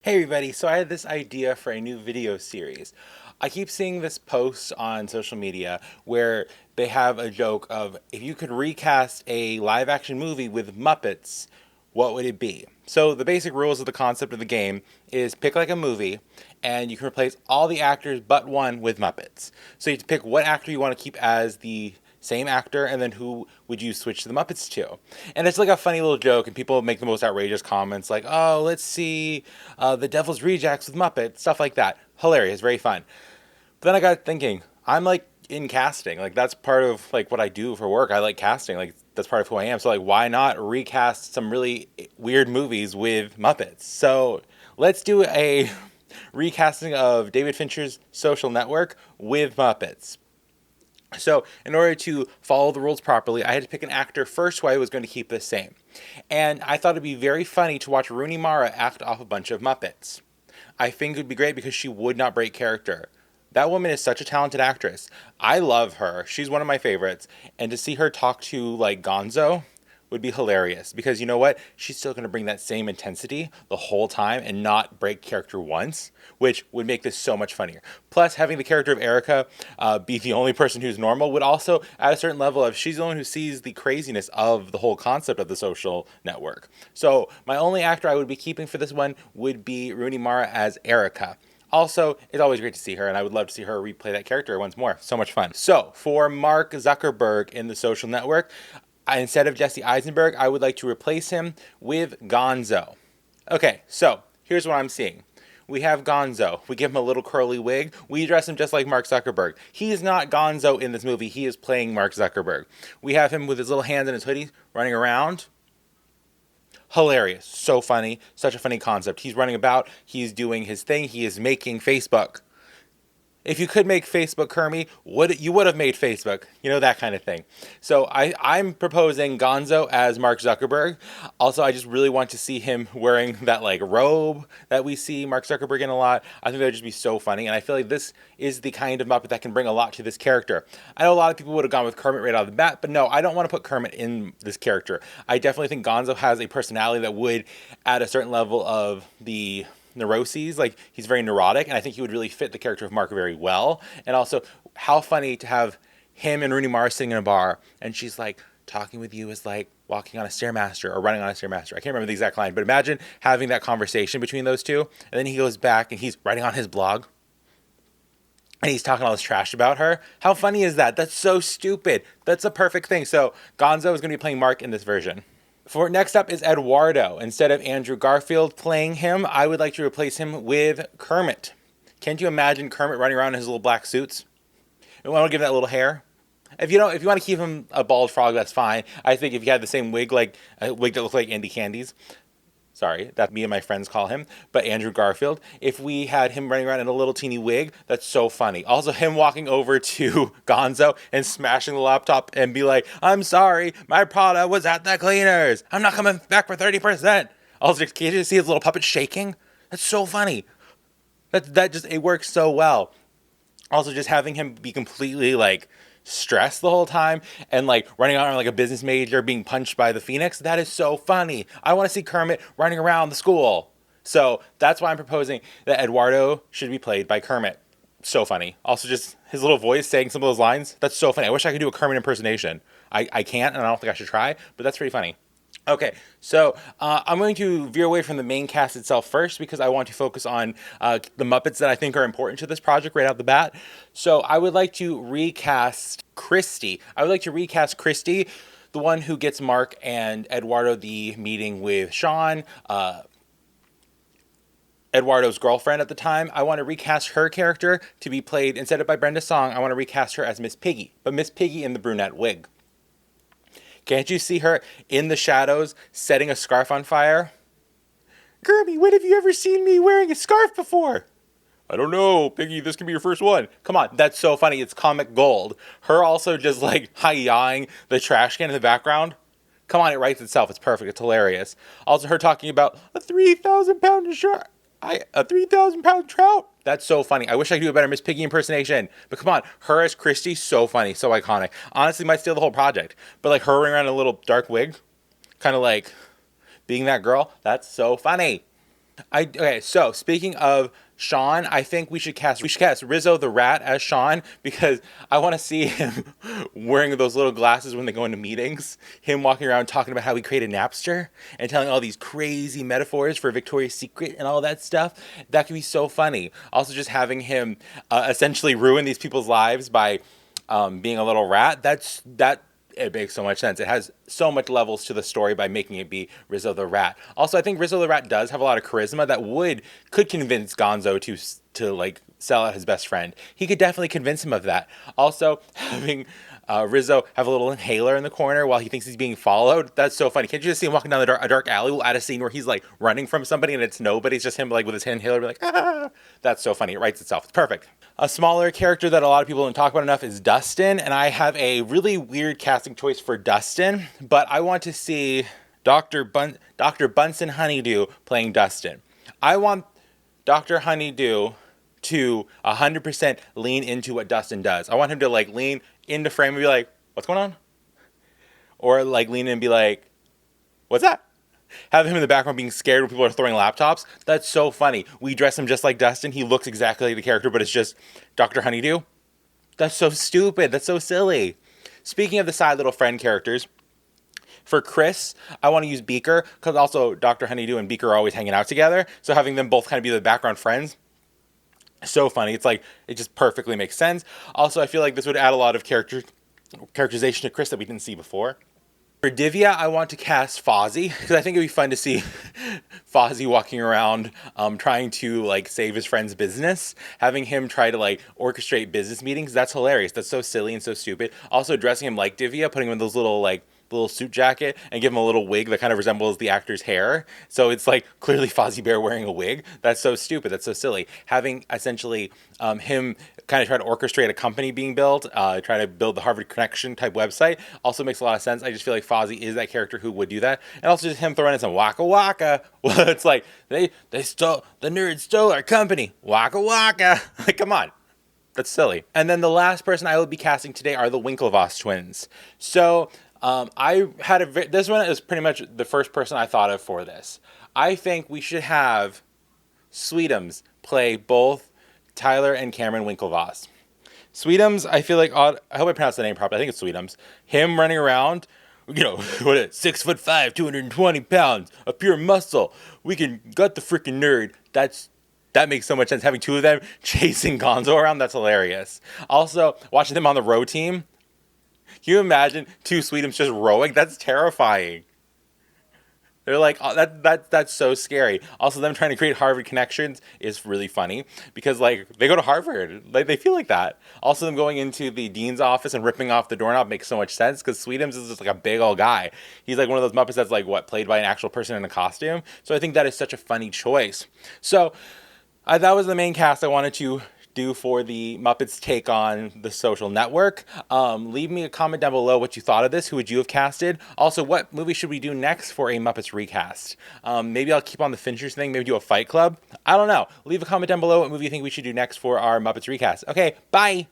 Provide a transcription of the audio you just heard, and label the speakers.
Speaker 1: Hey everybody, so I had this idea for a new video series. I keep seeing this post on social media where they have a joke of if you could recast a live action movie with Muppets, what would it be? So the basic rules of the concept of the game is pick like a movie and you can replace all the actors but one with Muppets. So you have to pick what actor you want to keep as the same actor, and then who would you switch the Muppets to? And it's like a funny little joke, and people make the most outrageous comments like, oh, let's see the Devil's Rejects with Muppets, stuff like that. Hilarious, very fun. But then I got thinking, I'm like in casting. Like that's part of like what I do for work. I like casting. Like that's part of who I am. So like why not recast some really weird movies with Muppets? So let's do a recasting of David Fincher's Social Network with Muppets. So, in order to follow the rules properly, I had to pick an actor first who I was going to keep the same. And I thought it'd be very funny to watch Rooney Mara act off a bunch of Muppets. I think it would be great because she would not break character. That woman is such a talented actress. I love her. She's one of my favorites. And to see her talk to, like, Gonzo would be hilarious because you know what? She's still going to bring that same intensity the whole time and not break character once, which would make this so much funnier. Plus, having the character of Erica be the only person who's normal would also add a certain level of she's the one who sees the craziness of the whole concept of the social network. So, my only actor I would be keeping for this one would be Rooney Mara as Erica. Also, it's always great to see her, and I would love to see her replay that character once more. So much fun. So, for Mark Zuckerberg in the social network, instead of Jesse Eisenberg, I would like to replace him with Gonzo. Okay, so here's what I'm seeing. We have Gonzo. We give him a little curly wig. We dress him just like Mark Zuckerberg. He is not Gonzo in this movie. He is playing Mark Zuckerberg. We have him with his little hands in his hoodie running around. Hilarious. So funny. Such a funny concept. He's running about. He's doing his thing. He is making Facebook. If you could make Facebook, Kermit, you would have made Facebook. You know, that kind of thing. So I'm proposing Gonzo as Mark Zuckerberg. Also, I just really want to see him wearing that like robe that we see Mark Zuckerberg in a lot. I think that would just be so funny. And I feel like this is the kind of Muppet that can bring a lot to this character. I know a lot of people would have gone with Kermit right out of the bat, but no, I don't want to put Kermit in this character. I definitely think Gonzo has a personality that would add a certain level of the neuroses. Like he's very neurotic, and I think he would really fit the character of Mark very well. And also, how funny to have him and Rooney Mara sitting in a bar, and she's like, talking with you is like walking on a stairmaster or running on a stairmaster. I can't remember the exact line, but imagine having that conversation between those two, and then he goes back and he's writing on his blog and he's talking all this trash about her. How funny is that? That's so stupid. That's a perfect thing. So Gonzo is going to be playing Mark in this version. For next up is Edwardo. Instead of Andrew Garfield playing him, I would like to replace him with Kermit. Can't you imagine Kermit running around in his little black suits? And want to give that little hair? If you want to keep him a bald frog, that's fine. I think if you had the same wig, like a wig that looked like Andy Candy's, sorry, that me and my friends call him, but Andrew Garfield, if we had him running around in a little teeny wig, that's so funny. Also, him walking over to Gonzo and smashing the laptop and be like, I'm sorry, my product was at the cleaners. I'm not coming back for 30%. Also, can you see his little puppet shaking? That's so funny. It works so well. Also, just having him be completely like stressed the whole time and like running around like a business major being punched by the Phoenix, that is so funny. I want to see Kermit running around the school. So that's why I'm proposing that Edwardo should be played by Kermit. So funny. Also, just his little voice saying some of those lines, that's so funny. I wish I could do a Kermit impersonation. I can't, and I don't think I should try, but that's pretty funny. Okay, so I'm going to veer away from the main cast itself first because I want to focus on the Muppets that I think are important to this project right out the bat. So I would like to recast Christie. I would like to recast Christie, the one who gets Mark and Edwardo the meeting with Sean, Edwardo's girlfriend at the time. I want to recast her character to be played, instead of by Brenda Song, I want to recast her as Miss Piggy, but Miss Piggy in the brunette wig. Can't you see her in the shadows setting a scarf on fire? Kermit, when have you ever seen me wearing a scarf before? I don't know, Piggy, this can be your first one. Come on, that's so funny. It's comic gold. Her also just like hi-yahing the trash can in the background. Come on, it writes itself. It's perfect. It's hilarious. Also, her talking about a 3,000-pound shark. A 3,000-pound trout? That's so funny. I wish I could do a better Miss Piggy impersonation. But come on, her as Christie, so funny, so iconic. Honestly, might steal the whole project. But like her wearing around in a little dark wig, kind of like being that girl, that's so funny. Okay, so speaking of Sean, I think we should cast Rizzo the Rat as Sean because I want to see him wearing those little glasses when they go into meetings. Him walking around talking about how he created Napster and telling all these crazy metaphors for Victoria's Secret and all that stuff. That could be so funny. Also, just having him essentially ruin these people's lives by being a little rat. That it makes so much sense. It has so much levels to the story by making it be Rizzo the Rat. Also, I think Rizzo the Rat does have a lot of charisma that could convince Gonzo to like sell out his best friend. He could definitely convince him of that. Also, having Rizzo have a little inhaler in the corner while he thinks he's being followed. That's so funny. Can't you just see him walking down a dark alley? We'll add a scene where he's like running from somebody and it's nobody. It's just him like with his inhaler, be like, ah. That's so funny. It writes itself. It's perfect. A smaller character that a lot of people don't talk about enough is Dustin, and I have a really weird casting choice for Dustin, but I want to see Dr. Bunsen Honeydew playing Dustin. I want Dr. Honeydew to 100% lean into what Dustin does. I want him to like lean into frame and be like, what's going on? Or like lean in and be like, what's that? Have him in the background being scared when people are throwing laptops. That's so funny. We dress him just like Dustin. He looks exactly like the character, but it's just Dr. Honeydew. That's so stupid. That's so silly. Speaking of the side little friend characters, for Chris, I want to use Beaker because also Dr. Honeydew and Beaker are always hanging out together. So having them both kind of be the background friends, so funny. It's like, it just perfectly makes sense. Also, I feel like this would add a lot of characterization to Chris that we didn't see before. For Divya, I want to cast Fozzie because I think it'd be fun to see Fozzie walking around trying to like save his friend's business, having him try to like orchestrate business meetings. That's hilarious. That's so silly and so stupid. Also dressing him like Divya, putting him in those little suit jacket and give him a little wig that kind of resembles the actor's hair. So it's like clearly Fozzie Bear wearing a wig. That's so stupid. That's so silly. Having essentially him kind of try to orchestrate a company being built, try to build the Harvard Connection type website also makes a lot of sense. I just feel like Fozzie is that character who would do that. And also just him throwing in some waka waka. Well, it's like the nerds stole our company. Waka waka. Like, come on. That's silly. And then the last person I will be casting today are the Winlos Twins. So this one is pretty much the first person I thought of for this. I think we should have Sweetums play both Tyler and Cameron Winklevoss. Sweetums, I feel like, I hope I pronounced the name properly. I think it's Sweetums. Him running around, 6'5", 220 pounds of pure muscle. We can gut the freaking nerd. That makes so much sense. Having two of them chasing Gonzo around, that's hilarious. Also, watching them on the row team. Can you imagine two Sweetums just rowing? That's terrifying. They're like, oh, that's so scary. Also, them trying to create Harvard connections is really funny because, like, they go to Harvard. Like, they feel like that. Also, them going into the dean's office and ripping off the doorknob makes so much sense because Sweetums is just like a big old guy. He's like one of those Muppets that's like, played by an actual person in a costume. So I think that is such a funny choice. So that was the main cast I wanted to do for the Muppets take on The Social Network. Leave me a comment down below what you thought of this. Who would you have casted? Also, what movie should we do next for a Muppets recast? Maybe I'll keep on the Finchers thing. Maybe do a Fight Club. I don't know. Leave a comment down below what movie you think we should do next for our Muppets recast. Okay, bye!